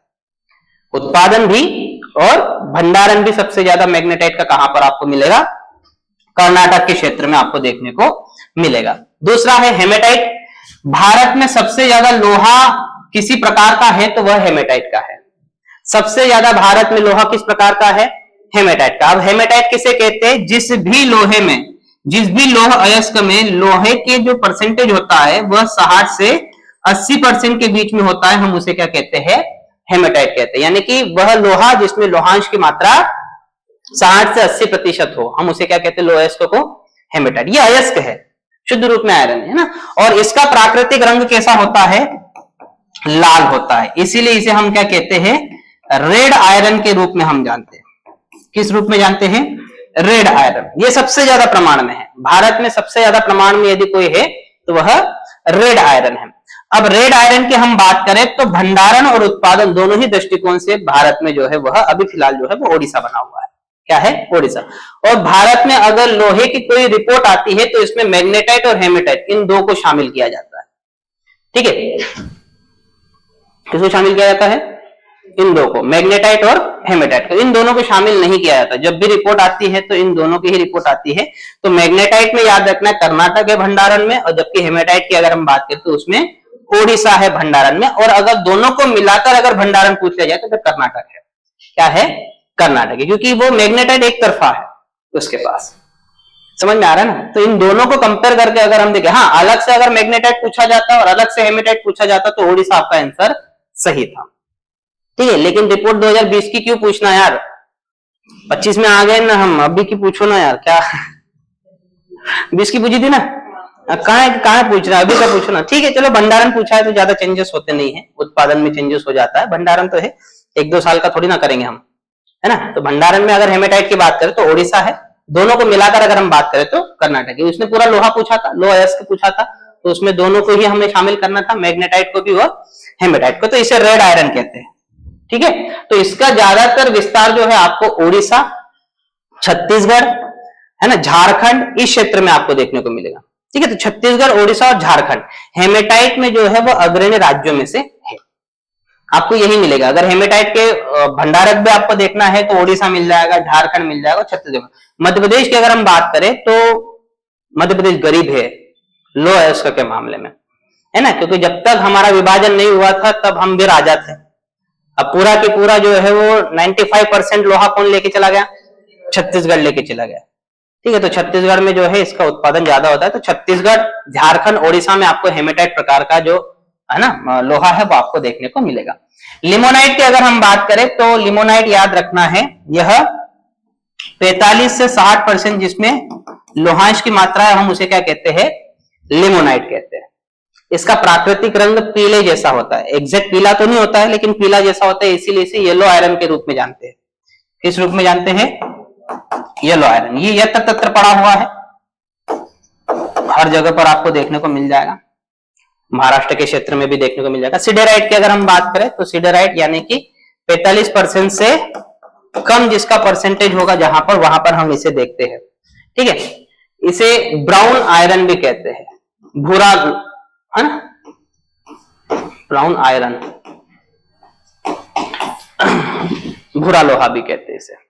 उत्पादन भी और भंडारण भी सबसे ज्यादा मैग्नेटाइट का कहां पर आपको मिलेगा? कर्नाटक के क्षेत्र में आपको देखने को मिलेगा। दूसरा है हेमेटाइट। भारत में सबसे ज्यादा लोहा किसी प्रकार का है तो वह हेमेटाइट का है। सबसे ज्यादा भारत में लोहा किस प्रकार का है? हेमेटाइट का। अब हेमेटाइट किसे कहते हैं? जिस भी लोहे में, जिस भी लोह अयस्क में लोहे के जो परसेंटेज होता है वह 60 से 80% के बीच में होता है, हम उसे क्या कहते हैं? हेमेटाइट कहते हैं। यानी कि वह लोहा जिसमें लोहांश की मात्रा 60 से 80% हो, हम उसे क्या कहते हैं? लोह अयस्क को हेमेटाइट। ये अयस्क है, शुद्ध रूप में आयरन है ना। और इसका प्राकृतिक रंग कैसा होता है? लाल होता है। इसीलिए इसे हम क्या कहते हैं? रेड आयरन के रूप में हम जानते हैं। किस रूप में जानते हैं? Red iron. ये सबसे ज्यादा प्रमाण में है भारत में। सबसे ज्यादा प्रमाण में यदि कोई है तो वह रेड आयरन है। अब रेड आयरन की हम बात करें तो भंडारण और उत्पादन दोनों ही दृष्टिकोण से भारत में जो है वह अभी फिलहाल जो है वो ओडिशा बना हुआ है। क्या है? ओडिशा। और भारत में अगर लोहे की कोई रिपोर्ट आती है तो इसमें मैग्नेटाइट और हेमेटाइट इन दो को शामिल किया जाता है। ठीक है, किसको शामिल किया जाता है? इन दो को, मैग्नेटाइट और हेमेटाइट को। इन दोनों को शामिल नहीं किया जाता। जब भी रिपोर्ट आती है तो इन दोनों की ही रिपोर्ट आती है। तो मैग्नेटाइट में याद रखना है कर्नाटक है भंडारण में, और जबकि हेमेटाइट की अगर हम बात करें तो उसमें ओडिशा है भंडारण में। और अगर दोनों को मिलाकर अगर भंडारण पूछ लिया जाए तो फिर कर्नाटक है। क्या है? कर्नाटक है, क्योंकि वो मैग्नेटाइट एक तरफा है उसके पास। समझ में आ रहा है ना? तो इन दोनों को कंपेयर करके अगर हम देखें, हाँ अलग से अगर मैग्नेटाइट पूछा जाता और अलग से हेमेटाइट पूछा जाता तो ओडिशा आपका आंसर सही था। ठीक है, लेकिन रिपोर्ट 2020 की क्यों पूछना यार? 25 में आ गए ना हम, अभी की पूछो ना यार। क्या 20 की पूछी थी ना? कहाँ पूछ रहा है? अभी का पूछो ना। ठीक है चलो, भंडारण पूछा है तो ज्यादा चेंजेस होते नहीं है, उत्पादन में चेंजेस हो जाता है। भंडारण तो है, 1-2 साल का थोड़ी ना करेंगे हम, है ना। तो भंडारण में अगर हेमेटाइट की बात करें तो ओडिशा है। दोनों को मिलाकर अगर हम बात करें तो कर्नाटक है। उसने पूरा लोहा पूछा था, लोह अयस्क पूछा था, तो उसमें दोनों को ही हमें शामिल करना था, मैग्नेटाइट को भी और हेमेटाइट को। तो इसे रेड आयरन कहते हैं। ठीक है, तो इसका ज्यादातर विस्तार जो है आपको ओडिशा, छत्तीसगढ़, है ना, झारखंड, इस क्षेत्र में आपको देखने को मिलेगा। ठीक है, तो छत्तीसगढ़, ओडिशा और झारखंड हेमेटाइट में जो है वो अग्रणी राज्यों में से है। आपको यही मिलेगा। अगर हेमेटाइट के भंडारक भी आपको देखना है तो ओडिशा मिल जाएगा, झारखंड मिल जाएगा, छत्तीसगढ़। मध्य प्रदेश की अगर हम बात करें तो मध्य प्रदेश गरीब है लोह अयस्क के मामले में, है ना, क्योंकि जब तक हमारा विभाजन नहीं हुआ था तब हम भी राजा थे। अब पूरा के पूरा जो है वो 95% लोहा कौन लेके चला गया? छत्तीसगढ़ लेके चला गया। ठीक है, तो छत्तीसगढ़ में जो है इसका उत्पादन ज्यादा होता है। तो छत्तीसगढ़, झारखंड, ओडिशा में आपको हेमेटाइट प्रकार का जो है ना लोहा है वो आपको देखने को मिलेगा। लिमोनाइट की अगर हम बात करें तो लिमोनाइट याद रखना है, यह 45 से 60% जिसमें लोहांश की मात्रा है, हम उसे क्या कहते हैं, लिमोनाइट कहते हैं। इसका प्राकृतिक रंग पीले जैसा होता है, एग्जैक्ट पीला तो नहीं होता है लेकिन पीला जैसा होता है, इसीलिए इसे येलो आयरन के रूप में जानते हैं। किस रूप में जानते हैं, येलो आयरन। ये यत्र तत्र पड़ा हुआ है, हर जगह पर आपको देखने को मिल जाएगा, महाराष्ट्र के क्षेत्र में भी देखने को मिल जाएगा। सिडेराइट की अगर हम बात करें तो सिडेराइट यानी कि 45% से कम जिसका परसेंटेज होगा जहां पर, वहां पर हम इसे देखते हैं। ठीक है, इसे ब्राउन आयरन भी कहते हैं, भूरा है ना, ब्राउन आयरन, भूरा लोहा भी कहते हैं इसे।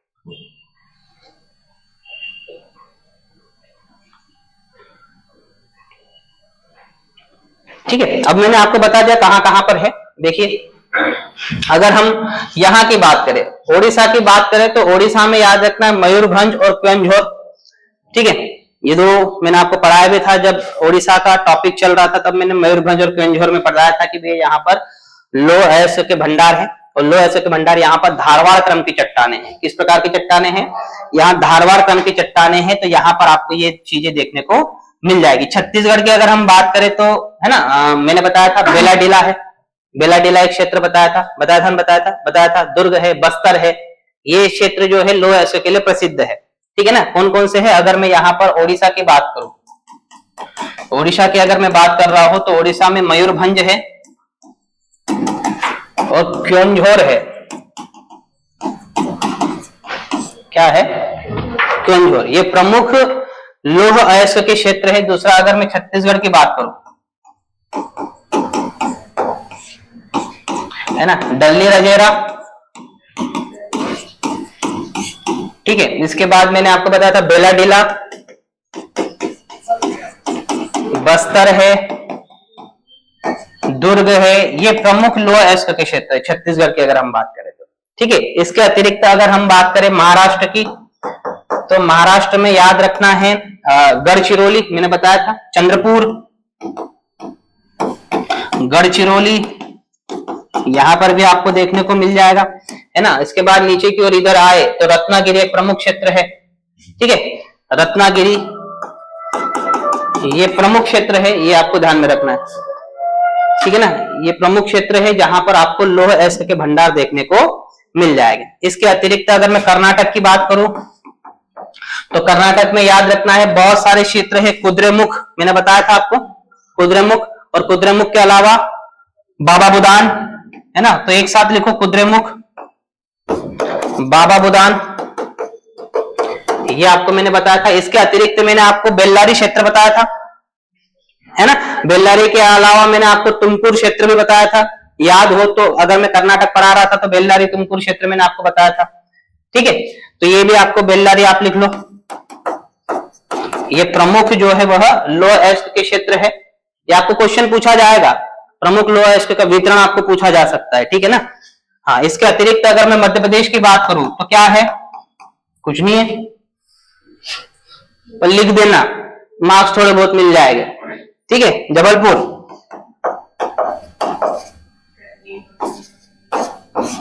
ठीक है, अब मैंने आपको बता दिया कहां कहां पर है। देखिए, अगर हम यहां की बात करें, ओडिशा की बात करें तो ओडिशा में याद रखना है मयूरभंज और क्वेंझोर। ठीक है, ये दो मैंने आपको पढ़ाया भी था, जब ओडिशा का टॉपिक चल रहा था तब मैंने मयूरभंज और क्वेंझोर में पढ़ाया था कि भैया यहाँ पर लौह अयस्क के भंडार है, और लौह अयस्क के भंडार यहाँ पर धारवाड़ क्रम की चट्टाने हैं। किस प्रकार की चट्टाने हैं, यहाँ धारवाड़ क्रम की चट्टाने हैं, तो यहाँ पर आपको ये चीजें देखने को मिल जाएगी। छत्तीसगढ़ की अगर हम बात करें तो है ना, मैंने बताया था बेलाडीला है, बेलाडीला एक क्षेत्र बताया था, दुर्ग है, बस्तर है, ये क्षेत्र जो है लौह अयस्क के लिए प्रसिद्ध है। ठीक है ना, कौन कौन से है, अगर मैं यहाँ पर ओडिशा की बात करूं, ओडिशा की अगर मैं बात कर रहा हूं तो ओडिशा में मयूरभंज है और क्वेंझोर है। क्या है, क्वेंझोर, ये प्रमुख लौह अयस्क के क्षेत्र है। दूसरा अगर मैं छत्तीसगढ़ की बात करूं, है ना, डल्ली रजेरा। ठीक है, इसके बाद मैंने आपको बताया था बेलाडीला, बस्तर है, दुर्ग है, ये प्रमुख लौह अयस्क के क्षेत्र है छत्तीसगढ़ की अगर हम बात करें तो। ठीक है, इसके अतिरिक्त अगर हम बात करें महाराष्ट्र की, तो महाराष्ट्र में याद रखना है गढ़चिरौली, मैंने बताया था, चंद्रपुर, गढ़चिरौली, यहां पर भी आपको देखने को मिल जाएगा, है ना। इसके बाद नीचे की ओर इधर आए तो रत्नागिरी एक प्रमुख क्षेत्र है। ठीक है, रत्नागिरी ये प्रमुख क्षेत्र है, ये आपको ध्यान में रखना है। ठीक है ना, ये प्रमुख क्षेत्र है जहां पर आपको लौह अयस्क के भंडार देखने को मिल जाएगा। इसके अतिरिक्त अगर मैं कर्नाटक की बात करूं तो कर्नाटक में याद रखना है बहुत सारे क्षेत्र है, कुद्रेमुख, मैंने बताया था आपको, कुद्रेमुख, और कुद्रेमुख के अलावा बाबा बुदान, है ना, तो एक साथ लिखो कुद्रेमुख, बाबा बुदान, ये आपको मैंने बताया था। इसके अतिरिक्त मैंने आपको बेल्लारी क्षेत्र बताया था, है ना, बेल्लारी के अलावा मैंने आपको तुमकुर क्षेत्र भी बताया था, याद हो तो, अगर मैं कर्नाटक पढ़ा रहा था तो बेल्लारी तुमकुर क्षेत्र मैंने आपको बताया था। ठीक है, तो ये भी आपको बेल्लारी आप लिख लो, ये प्रमुख जो है वह लौह अयस्क के क्षेत्र है। ये आपको क्वेश्चन पूछा जाएगा, प्रमुख लौह अयस्क का वितरण आपको पूछा जा सकता है। ठीक है ना, हाँ। इसके अतिरिक्त अगर मैं मध्य प्रदेश की बात करूं तो क्या है, कुछ नहीं है, पर लिख देना, मार्क्स थोड़े बहुत मिल जाएंगे। ठीक है, जबलपुर,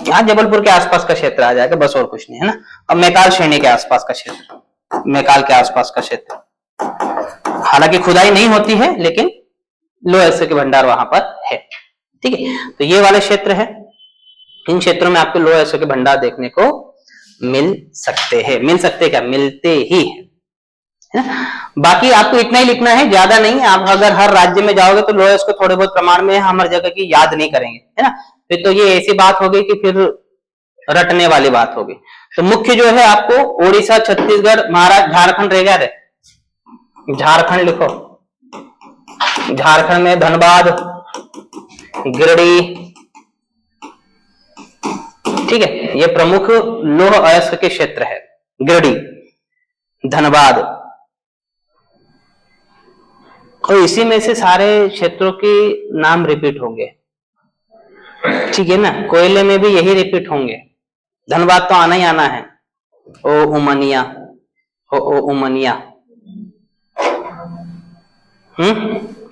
यहाँ जबलपुर के आसपास का क्षेत्र आ जाएगा, बस और कुछ नहीं, है ना। अब मैकाल श्रेणी के आसपास का क्षेत्र, मैकाल के आसपास का क्षेत्र, हालांकि खुदाई नहीं होती है लेकिन लौह अयस्क के भंडार वहां पर है। ठीक है, तो ये वाले क्षेत्र है, इन क्षेत्रों में आपको लौह अयस्क के भंडार देखने को मिल सकते हैं। मिल सकते क्या, मिलते ही है ना। बाकी आपको इतना ही लिखना है, ज्यादा नहीं। आप अगर हर राज्य में जाओगे तो लौह अयस्क थोड़े बहुत प्रमाण में हम हर जगह की याद नहीं करेंगे, है ना, फिर तो ये ऐसी बात होगी कि फिर रटने वाली बात होगी। तो मुख्य जो है आपको ओडिशा, छत्तीसगढ़, महाराष्ट्र, झारखंड रह गया, झारखंड लिखो, झारखंड में धनबाद, गिरिडीह, ठीक है, ये प्रमुख लौह अयस्क के क्षेत्र है, गिरिडीह, धनबाद, और इसी में से सारे क्षेत्रों के नाम रिपीट होंगे। ठीक है ना, कोयले में भी यही रिपीट होंगे, धनबाद तो आना ही आना है, ओ उमनिया, उमनिया,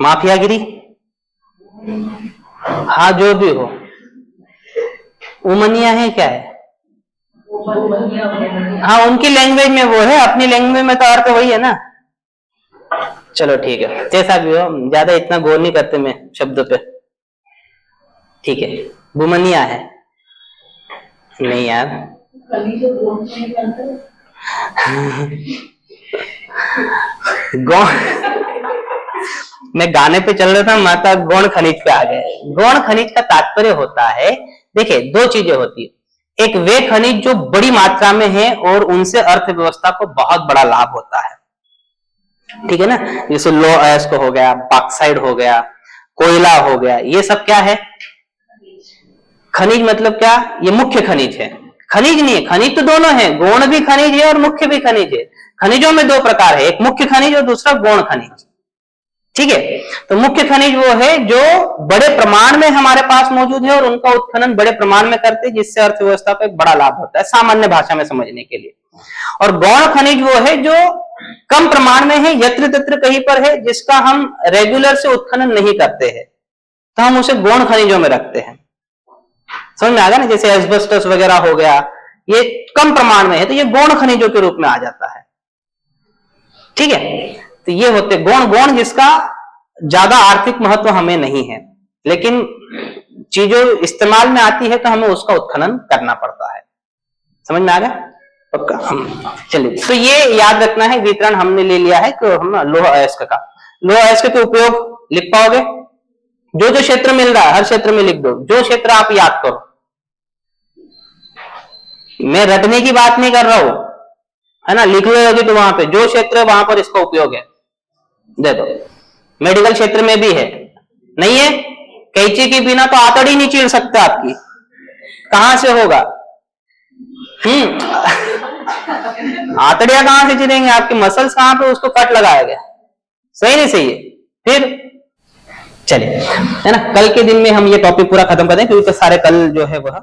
माफियागिरी, हाँ जो भी हो, उमनिया है क्या है? हाँ उनकी लैंग्वेज में वो है, अपनी लैंग्वेज में तो अर्थ वही है ना। चलो ठीक है, जैसा भी हो, ज्यादा इतना गौर नहीं करते मैं शब्दों पे। ठीक है, बुमनिया है नहीं यार। गौण, मैं गाने पे चल रहा था, माता गौण खनिज पे आ गए। गौण खनिज का तात्पर्य होता है, देखिए दो चीजें होती है, एक वे खनिज जो बड़ी मात्रा में है और उनसे अर्थव्यवस्था को बहुत बड़ा लाभ होता है, ठीक है ना, जैसे लो अयस्क हो गया, बॉक्साइड हो गया, कोयला हो गया, ये सब क्या है? खनिज मतलब क्या? ये मुख्य खनिज है, खनिज नहीं है, खनिज तो दोनों है, गौण भी खनिज है और मुख्य भी खनिज है। खनिजों में दो प्रकार है, एक मुख्य खनिज और दूसरा गौण खनिज, ठीक है। तो मुख्य खनिज वो है जो बड़े प्रमाण में हमारे पास मौजूद है और उनका उत्खनन बड़े प्रमाण में करते हैं, जिससे अर्थव्यवस्था को एक बड़ा लाभ होता है, सामान्य भाषा में समझने के लिए। और गौण खनिज वो है जो कम प्रमाण में है, यत्र तत्र कहीं पर है, जिसका हम रेगुलर से उत्खनन नहीं करते हैं, तो हम उसे गौण खनिजों में रखते हैं। समझ में आ गया ना, जैसे एस्बेस्टस वगैरह हो गया, ये कम प्रमाण में है तो ये गौण खनिजों के रूप में आ जाता है, ठीक है। तो ये होते गौण, गौण जिसका ज्यादा आर्थिक महत्व हमें नहीं है, लेकिन चीजों इस्तेमाल में आती है तो हमें उसका उत्खनन करना पड़ता है। समझ में आ गया? पक्का? चलिए, तो ये याद रखना है, वितरण हमने ले लिया है कि हम लोह अयस्क का, लोह अयस्क के उपयोग लिख पाओगे? जो जो क्षेत्र मिल रहा है हर क्षेत्र में लिख दो, जो क्षेत्र आप याद करो। मैं रटने की बात नहीं कर रहा हूं, है ना, लिख लोगे तो वहां पे जो क्षेत्र है वहां पर इसका उपयोग है, दे दो। मेडिकल क्षेत्र में भी है, नहीं है? कैंची के बिना तो आतड़ी नहीं चीर सकते आपकी, कहां से होगा? आतड़ियां कहां से चीरेंगे? आपके मसल्स कहां पे उसको कट लगाया गया, सही नहीं सही है? फिर चलिए, है ना, कल के दिन में हम ये टॉपिक पूरा खत्म कर दें, क्योंकि सारे कल जो है वह